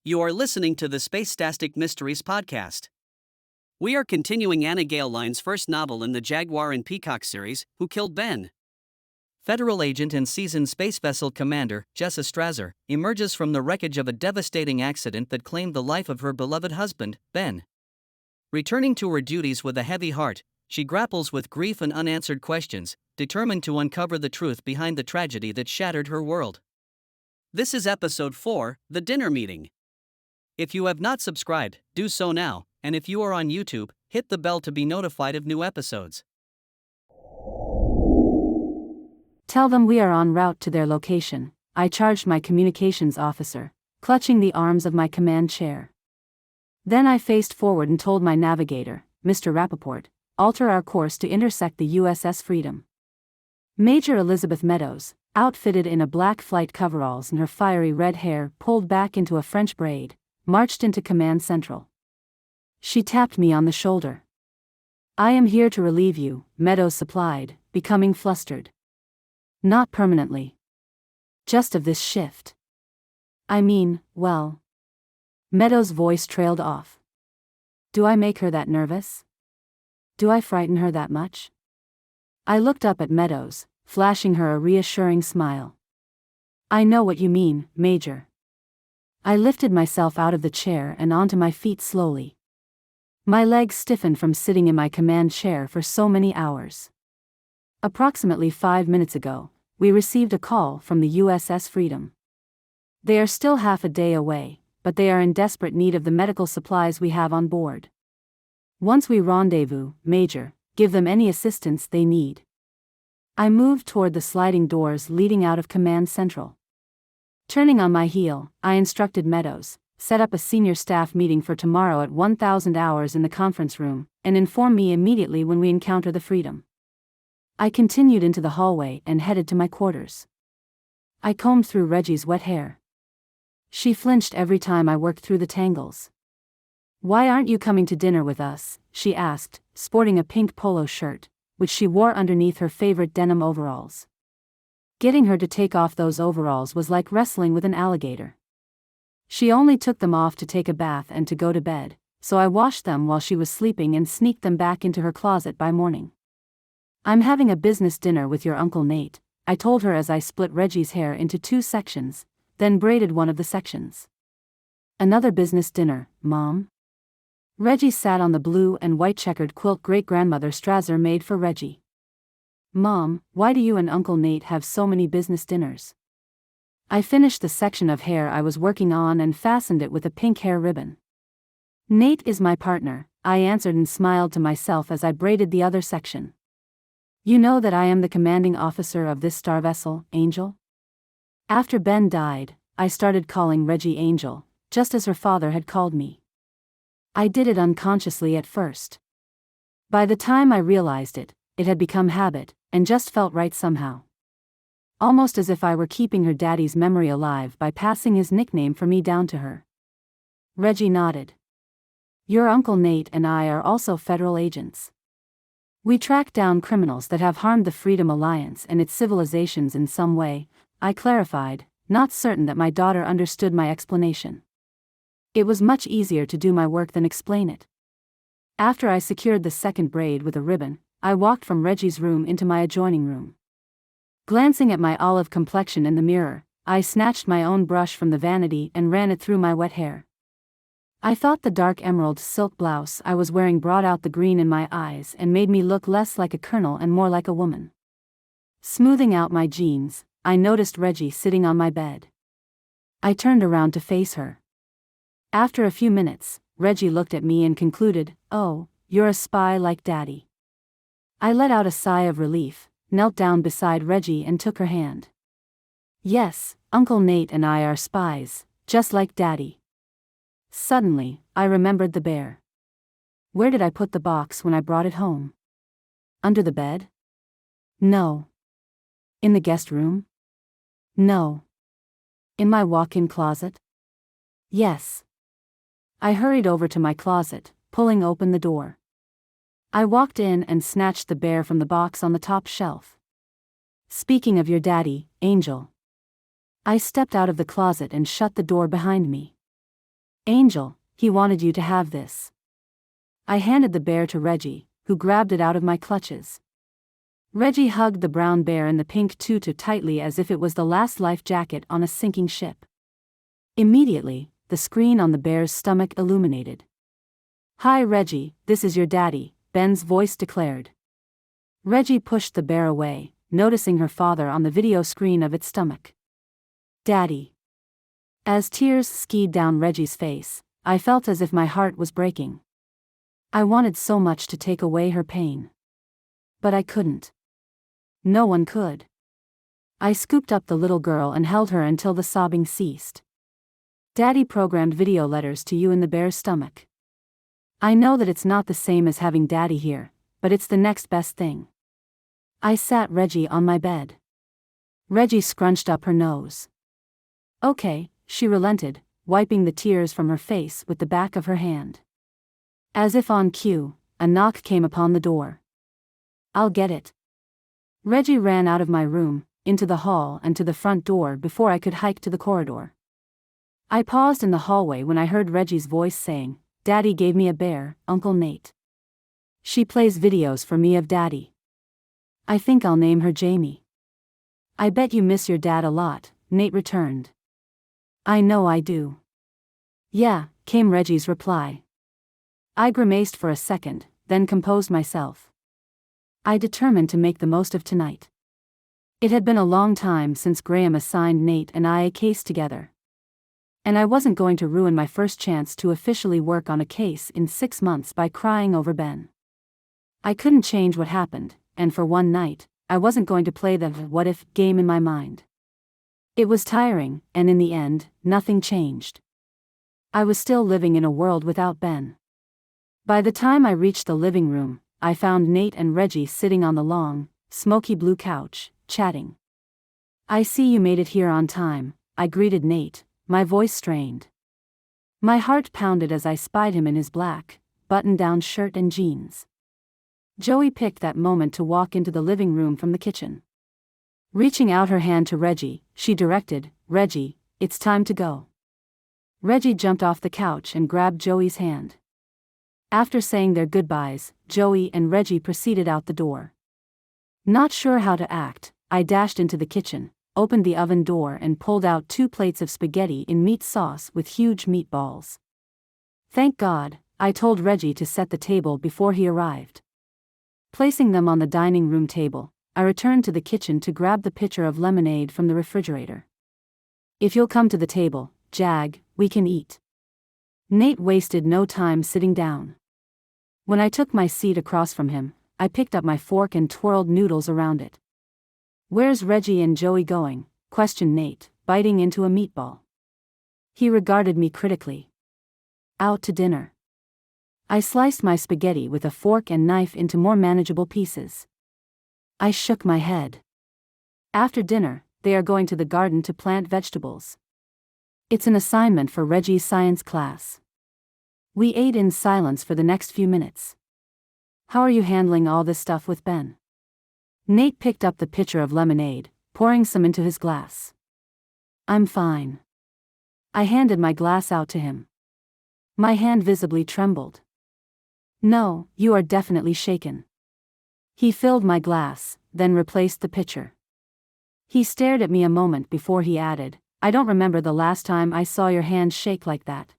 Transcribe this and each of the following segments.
You are listening to the Spacestastic Mysteries podcast. We are continuing Anna Gale Line's first novel in the Jaguar and Peacock series, Who Killed Ben? Federal agent and seasoned space vessel commander Jessa Strasser emerges from the wreckage of a devastating accident that claimed the life of her beloved husband, Ben. Returning to her duties with a heavy heart, she grapples with grief and unanswered questions, determined to uncover the truth behind the tragedy that shattered her world. This is episode 4, The Dinner Meeting. If you have not subscribed, do so now, and if you are on YouTube, hit the bell to be notified of new episodes. Tell them we are en route to their location, I charged my communications officer, clutching the arms of my command chair. Then I faced forward and told my navigator, Mr. Rappaport, alter our course to intersect the USS Freedom. Major Elizabeth Meadows, outfitted in a black flight coveralls and her fiery red hair pulled back into a French braid, marched into Command Central. She tapped me on the shoulder. I am here to relieve you, Meadows supplied, becoming flustered. Not permanently. Just of this shift. I mean, well. Meadows' voice trailed off. Do I make her that nervous? Do I frighten her that much? I looked up at Meadows, flashing her a reassuring smile. I know what you mean, Major. I lifted myself out of the chair and onto my feet slowly. My legs stiffened from sitting in my command chair for so many hours. Approximately 5 minutes ago, we received a call from the USS Freedom. They are still half a day away, but they are in desperate need of the medical supplies we have on board. Once we rendezvous, Major, give them any assistance they need. I moved toward the sliding doors leading out of Command Central. Turning on my heel, I instructed Meadows, set up a senior staff meeting for tomorrow at 1000 hours in the conference room, and inform me immediately when we encounter the Freedom. I continued into the hallway and headed to my quarters. I combed through Reggie's wet hair. She flinched every time I worked through the tangles. Why aren't you coming to dinner with us? She asked, sporting a pink polo shirt, which she wore underneath her favorite denim overalls. Getting her to take off those overalls was like wrestling with an alligator. She only took them off to take a bath and to go to bed, so I washed them while she was sleeping and sneaked them back into her closet by morning. I'm having a business dinner with your Uncle Nate, I told her as I split Reggie's hair into 2 sections, then braided one of the sections. Another business dinner, Mom? Reggie sat on the blue and white checkered quilt great-grandmother Strasser made for Reggie. Mom, why do you and Uncle Nate have so many business dinners? I finished the section of hair I was working on and fastened it with a pink hair ribbon. Nate is my partner, I answered and smiled to myself as I braided the other section. You know that I am the commanding officer of this star vessel, Angel? After Ben died, I started calling Reggie Angel, just as her father had called me. I did it unconsciously at first. By the time I realized it, it had become habit, and just felt right somehow. Almost as if I were keeping her daddy's memory alive by passing his nickname for me down to her. Reggie nodded. Your Uncle Nate and I are also federal agents. We track down criminals that have harmed the Freedom Alliance and its civilizations in some way, I clarified, not certain that my daughter understood my explanation. It was much easier to do my work than explain it. After I secured the second braid with a ribbon, I walked from Reggie's room into my adjoining room. Glancing at my olive complexion in the mirror, I snatched my own brush from the vanity and ran it through my wet hair. I thought the dark emerald silk blouse I was wearing brought out the green in my eyes and made me look less like a colonel and more like a woman. Smoothing out my jeans, I noticed Reggie sitting on my bed. I turned around to face her. After a few minutes, Reggie looked at me and concluded, "Oh, you're a spy like Daddy." I let out a sigh of relief, knelt down beside Reggie and took her hand. Yes, Uncle Nate and I are spies, just like Daddy. Suddenly, I remembered the bear. Where did I put the box when I brought it home? Under the bed? No. In the guest room? No. In my walk-in closet? Yes. I hurried over to my closet, pulling open the door. I walked in and snatched the bear from the box on the top shelf. Speaking of your daddy, Angel. I stepped out of the closet and shut the door behind me. Angel, he wanted you to have this. I handed the bear to Reggie, who grabbed it out of my clutches. Reggie hugged the brown bear in the pink tutu tightly as if it was the last life jacket on a sinking ship. Immediately, the screen on the bear's stomach illuminated. "Hi Reggie, this is your daddy," Ben's voice declared. Reggie pushed the bear away, noticing her father on the video screen of its stomach. "Daddy." As tears skied down Reggie's face, I felt as if my heart was breaking. I wanted so much to take away her pain. But I couldn't. No one could. I scooped up the little girl and held her until the sobbing ceased. "Daddy programmed video letters to you in the bear's stomach. I know that it's not the same as having Daddy here, but it's the next best thing." I sat Reggie on my bed. Reggie scrunched up her nose. "Okay," she relented, wiping the tears from her face with the back of her hand. As if on cue, a knock came upon the door. "I'll get it." Reggie ran out of my room, into the hall and to the front door before I could hike to the corridor. I paused in the hallway when I heard Reggie's voice saying, "Daddy gave me a bear, Uncle Nate. She plays videos for me of Daddy. I think I'll name her Jamie." "I bet you miss your dad a lot," Nate returned. "I know I do." "Yeah," came Reggie's reply. I grimaced for a second, then composed myself. I determined to make the most of tonight. It had been a long time since Graham assigned Nate and I a case together. And I wasn't going to ruin my first chance to officially work on a case in 6 months by crying over Ben. I couldn't change what happened, and for one night, I wasn't going to play the what-if game in my mind. It was tiring, and in the end, nothing changed. I was still living in a world without Ben. By the time I reached the living room, I found Nate and Reggie sitting on the long, smoky blue couch, chatting. "I see you made it here on time," I greeted Nate, my voice strained. My heart pounded as I spied him in his black, button-down shirt and jeans. Joey picked that moment to walk into the living room from the kitchen. Reaching out her hand to Reggie, she directed, "Reggie, it's time to go." Reggie jumped off the couch and grabbed Joey's hand. After saying their goodbyes, Joey and Reggie proceeded out the door. Not sure how to act, I dashed into the kitchen, opened the oven door and pulled out 2 plates of spaghetti in meat sauce with huge meatballs. "Thank God," I told Reggie to set the table before he arrived. Placing them on the dining room table, I returned to the kitchen to grab the pitcher of lemonade from the refrigerator. "If you'll come to the table, Jag, we can eat." Nate wasted no time sitting down. When I took my seat across from him, I picked up my fork and twirled noodles around it. "Where's Reggie and Joey going?" questioned Nate, biting into a meatball. He regarded me critically. "Out to dinner." I sliced my spaghetti with a fork and knife into more manageable pieces. I shook my head. "After dinner, they are going to the garden to plant vegetables. It's an assignment for Reggie's science class." We ate in silence for the next few minutes. "How are you handling all this stuff with Ben?" Nate picked up the pitcher of lemonade, pouring some into his glass. "I'm fine." I handed my glass out to him. My hand visibly trembled. "No, you are definitely shaken." He filled my glass, then replaced the pitcher. He stared at me a moment before he added, "I don't remember the last time I saw your hand shake like that."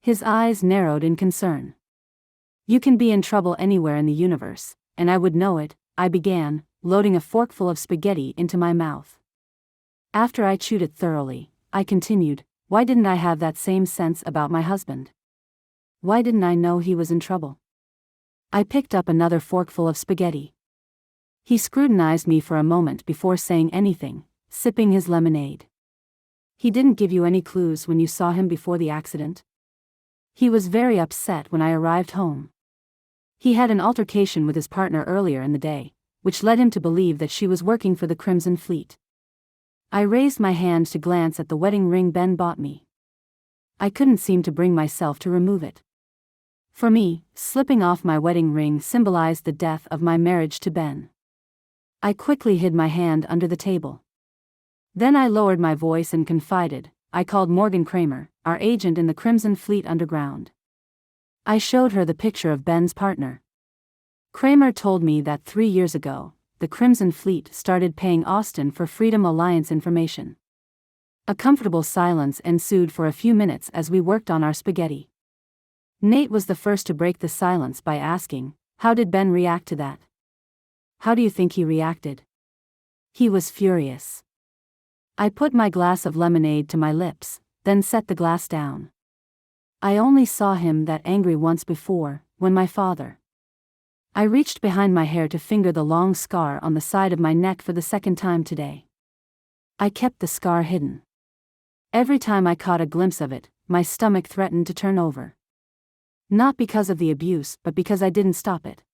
His eyes narrowed in concern. "You can be in trouble anywhere in the universe, and I would know it," I began, loading a forkful of spaghetti into my mouth. After I chewed it thoroughly, I continued, "Why didn't I have that same sense about my husband? Why didn't I know he was in trouble?" I picked up another forkful of spaghetti. He scrutinized me for a moment before saying anything, sipping his lemonade. "He didn't give you any clues when you saw him before the accident?" "He was very upset when I arrived home. He had an altercation with his partner earlier in the day, which led him to believe that she was working for the Crimson Fleet." I raised my hand to glance at the wedding ring Ben bought me. I couldn't seem to bring myself to remove it. For me, slipping off my wedding ring symbolized the death of my marriage to Ben. I quickly hid my hand under the table. Then I lowered my voice and confided, I called Morgan Kramer, our agent in the Crimson Fleet Underground. I showed her the picture of Ben's partner. Kramer told me that 3 years ago, the Crimson Fleet started paying Austin for Freedom Alliance information. A comfortable silence ensued for a few minutes as we worked on our spaghetti. Nate was the first to break the silence by asking, "How did Ben react to that?" "How do you think he reacted?" "He was furious." I put my glass of lemonade to my lips, then set the glass down. I only saw him that angry once before, when my father. I reached behind my hair to finger the long scar on the side of my neck for the second time today. I kept the scar hidden. Every time I caught a glimpse of it, my stomach threatened to turn over. Not because of the abuse, but because I didn't stop it.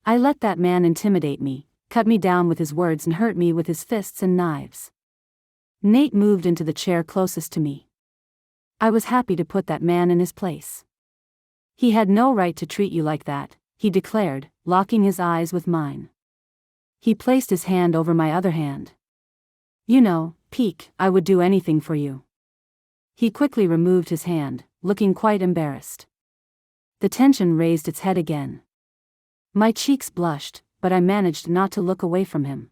I let that man intimidate me, cut me down with his words and hurt me with his fists and knives. Nate moved into the chair closest to me. I was happy to put that man in his place. "He had no right to treat you like that," he declared, locking his eyes with mine. He placed his hand over my other hand. "You know, Peek, I would do anything for you." He quickly removed his hand, looking quite embarrassed. The tension raised its head again. My cheeks blushed, but I managed not to look away from him.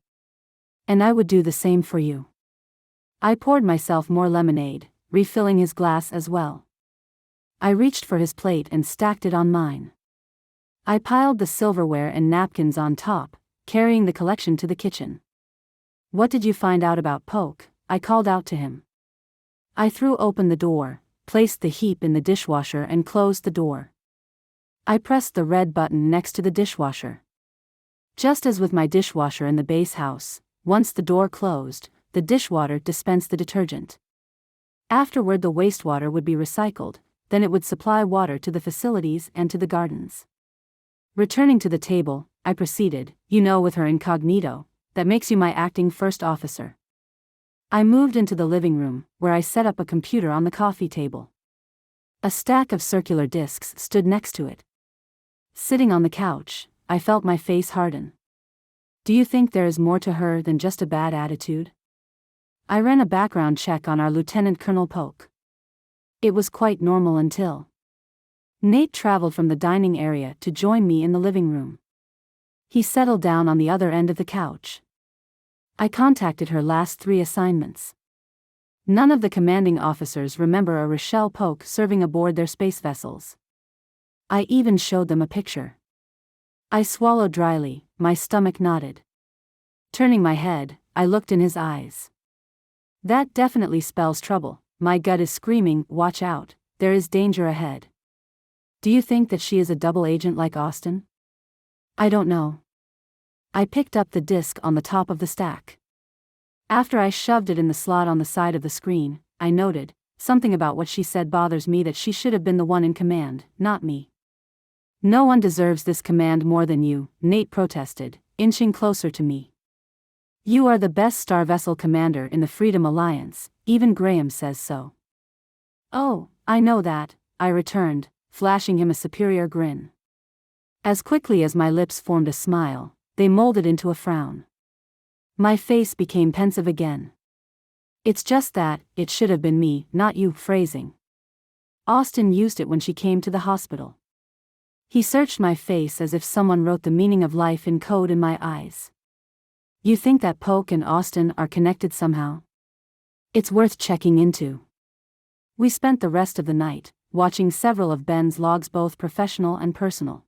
"And I would do the same for you." I poured myself more lemonade, refilling his glass as well. I reached for his plate and stacked it on mine. I piled the silverware and napkins on top, carrying the collection to the kitchen. "What did you find out about Poke?" I called out to him. I threw open the door, placed the heap in the dishwasher and closed the door. I pressed the red button next to the dishwasher. Just as with my dishwasher in the base house, once the door closed, the dishwater dispensed the detergent. Afterward, the wastewater would be recycled, then it would supply water to the facilities and to the gardens. Returning to the table, I proceeded, with her incognito, that makes you my acting first officer. I moved into the living room, where I set up a computer on the coffee table. A stack of circular discs stood next to it. Sitting on the couch, I felt my face harden. "Do you think there is more to her than just a bad attitude?" I ran a background check on our Lieutenant Colonel Polk. It was quite normal until Nate traveled from the dining area to join me in the living room. He settled down on the other end of the couch. I contacted her last 3 assignments. None of the commanding officers remember a Rochelle Polk serving aboard their space vessels. I even showed them a picture. I swallowed dryly, my stomach knotted. Turning my head, I looked in his eyes. "That definitely spells trouble. My gut is screaming, watch out, there is danger ahead." "Do you think that she is a double agent like Austin?" "I don't know." I picked up the disc on the top of the stack. After I shoved it in the slot on the side of the screen, I noted, "Something about what she said bothers me, that she should have been the one in command, not me." "No one deserves this command more than you," Nate protested, inching closer to me. "You are the best star vessel commander in the Freedom Alliance, even Graham says so." "Oh, I know that," I returned, flashing him a superior grin. As quickly as my lips formed a smile, they molded into a frown. My face became pensive again. "It's just that, it should have been me, not you," phrasing. Austin used it when she came to the hospital. He searched my face as if someone wrote the meaning of life in code in my eyes. "You think that Polk and Austin are connected somehow? It's worth checking into." We spent the rest of the night, watching several of Ben's logs, both professional and personal.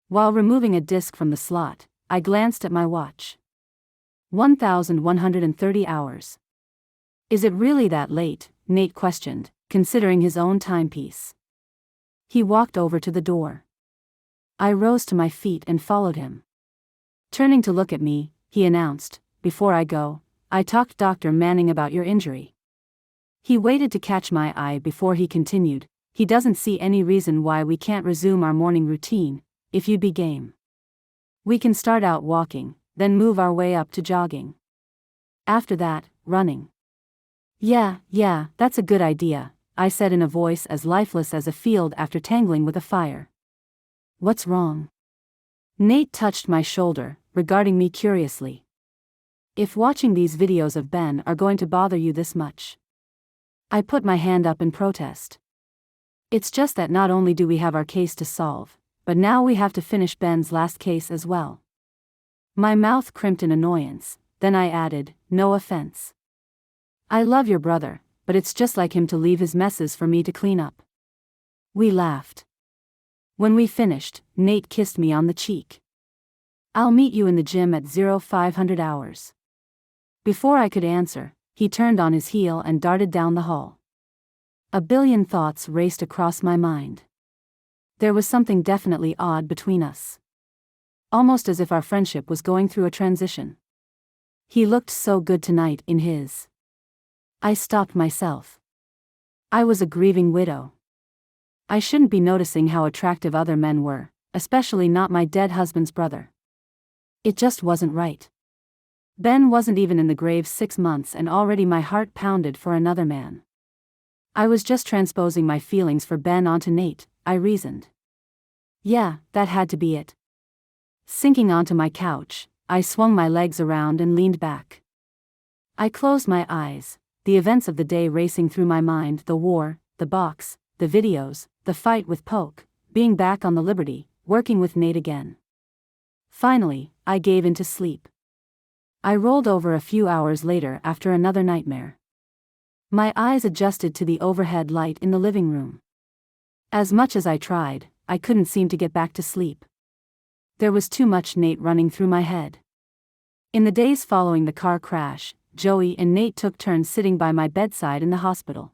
While removing a disc from the slot, I glanced at my watch. 1,130 hours. "Is it really that late?" Nate questioned, considering his own timepiece. He walked over to the door. I rose to my feet and followed him. Turning to look at me, he announced, "Before I go, I talked Dr. Manning about your injury." He waited to catch my eye before he continued, "He doesn't see any reason why we can't resume our morning routine, if you'd be game. We can start out walking, then move our way up to jogging. After that, running." Yeah, that's a good idea," I said in a voice as lifeless as a field after tangling with a fire. "What's wrong?" Nate touched my shoulder, regarding me curiously. "If watching these videos of Ben are going to bother you this much, I put my hand up in protest. It's just that not only do we have our case to solve, but now we have to finish Ben's last case as well. My mouth crimped in annoyance, then I added, no offense. I love your brother, but it's just like him to leave his messes for me to clean up. We laughed. When we finished, Nate kissed me on the cheek. I'll meet you in the gym at 0500 hours. Before I could answer, he turned on his heel and darted down the hall. A billion thoughts raced across my mind. There was something definitely odd between us. Almost as if our friendship was going through a transition. He looked so good tonight in his. I stopped myself. I was a grieving widow. I shouldn't be noticing how attractive other men were, especially not my dead husband's brother. It just wasn't right. Ben wasn't even in the grave 6 months and already my heart pounded for another man. I was just transposing my feelings for Ben onto Nate, I reasoned. Yeah, that had to be it. Sinking onto my couch, I swung my legs around and leaned back. I closed my eyes, the events of the day racing through my mind, the war, the box, the videos, the fight with Poke, being back on the Liberty, working with Nate again. Finally, I gave into sleep. I rolled over a few hours later after another nightmare. My eyes adjusted to the overhead light in the living room. As much as I tried, I couldn't seem to get back to sleep. There was too much Nate running through my head. In the days following the car crash, Joey and Nate took turns sitting by my bedside in the hospital.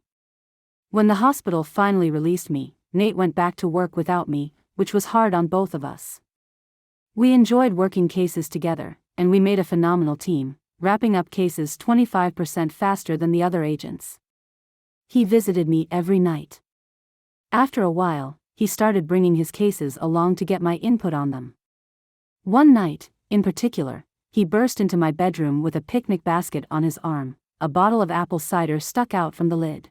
When the hospital finally released me, Nate went back to work without me, which was hard on both of us. We enjoyed working cases together, and we made a phenomenal team, wrapping up cases 25% faster than the other agents. He visited me every night. After a while, he started bringing his cases along to get my input on them. One night, in particular, he burst into my bedroom with a picnic basket on his arm, a bottle of apple cider stuck out from the lid.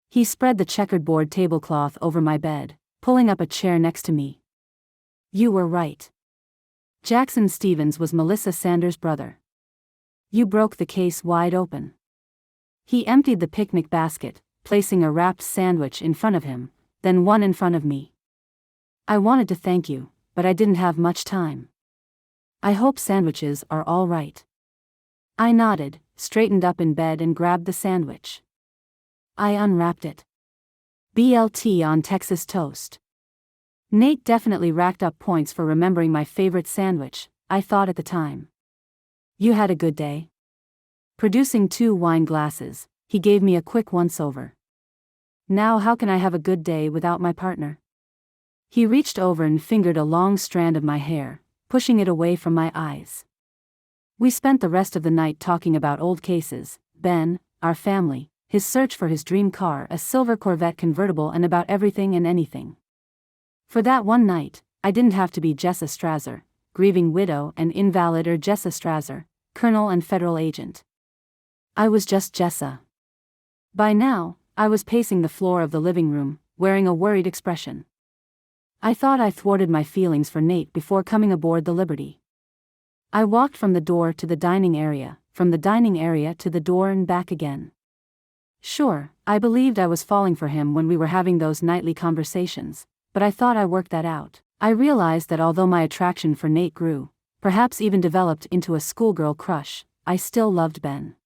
He spread the checkerboard tablecloth over my bed, pulling up a chair next to me. You were right. Jackson Stevens was Melissa Sanders' brother. You broke the case wide open. He emptied the picnic basket, placing a wrapped sandwich in front of him, then one in front of me. I wanted to thank you, but I didn't have much time. I hope sandwiches are all right. I nodded, straightened up in bed and grabbed the sandwich. I unwrapped it. BLT on Texas toast. Nate definitely racked up points for remembering my favorite sandwich, I thought at the time. You had a good day? Producing 2 wine glasses, he gave me a quick once-over. Now how can I have a good day without my partner? He reached over and fingered a long strand of my hair, pushing it away from my eyes. We spent the rest of the night talking about old cases, Ben, our family, his search for his dream car, a silver Corvette convertible, and about everything and anything. For that one night, I didn't have to be Jessa Strasser, grieving widow and invalid, or Jessa Strasser, colonel and federal agent. I was just Jessa. By now, I was pacing the floor of the living room, wearing a worried expression. I thought I thwarted my feelings for Nate before coming aboard the Liberty. I walked from the door to the dining area, from the dining area to the door and back again. Sure, I believed I was falling for him when we were having those nightly conversations, but I thought I worked that out. I realized that although my attraction for Nate grew, perhaps even developed into a schoolgirl crush, I still loved Ben.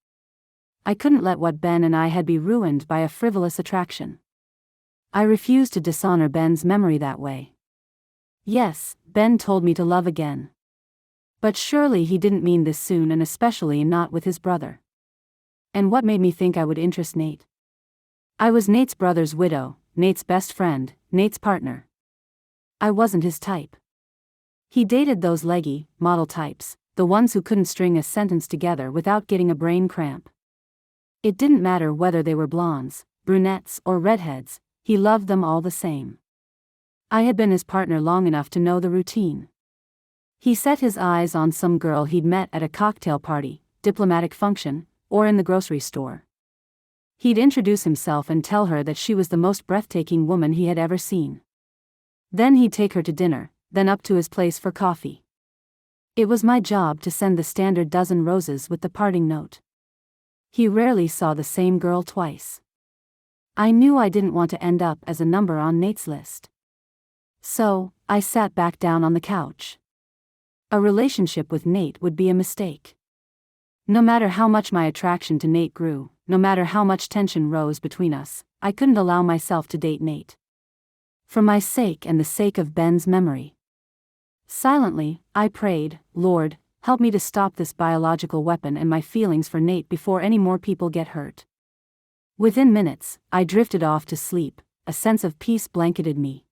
I couldn't let what Ben and I had be ruined by a frivolous attraction. I refused to dishonor Ben's memory that way. Yes, Ben told me to love again. But surely he didn't mean this soon, and especially not with his brother. And what made me think I would interest Nate? I was Nate's brother's widow, Nate's best friend, Nate's partner. I wasn't his type. He dated those leggy, model types, the ones who couldn't string a sentence together without getting a brain cramp. It didn't matter whether they were blondes, brunettes, or redheads, he loved them all the same. I had been his partner long enough to know the routine. He set his eyes on some girl he'd met at a cocktail party, diplomatic function, or in the grocery store. He'd introduce himself and tell her that she was the most breathtaking woman he had ever seen. Then he'd take her to dinner, then up to his place for coffee. It was my job to send the standard dozen roses with the parting note. He rarely saw the same girl twice. I knew I didn't want to end up as a number on Nate's list. So, I sat back down on the couch. A relationship with Nate would be a mistake. No matter how much my attraction to Nate grew, no matter how much tension rose between us, I couldn't allow myself to date Nate. For my sake and the sake of Ben's memory. Silently, I prayed, Lord, help me to stop this biological weapon and my feelings for Nate before any more people get hurt. Within minutes, I drifted off to sleep, a sense of peace blanketed me.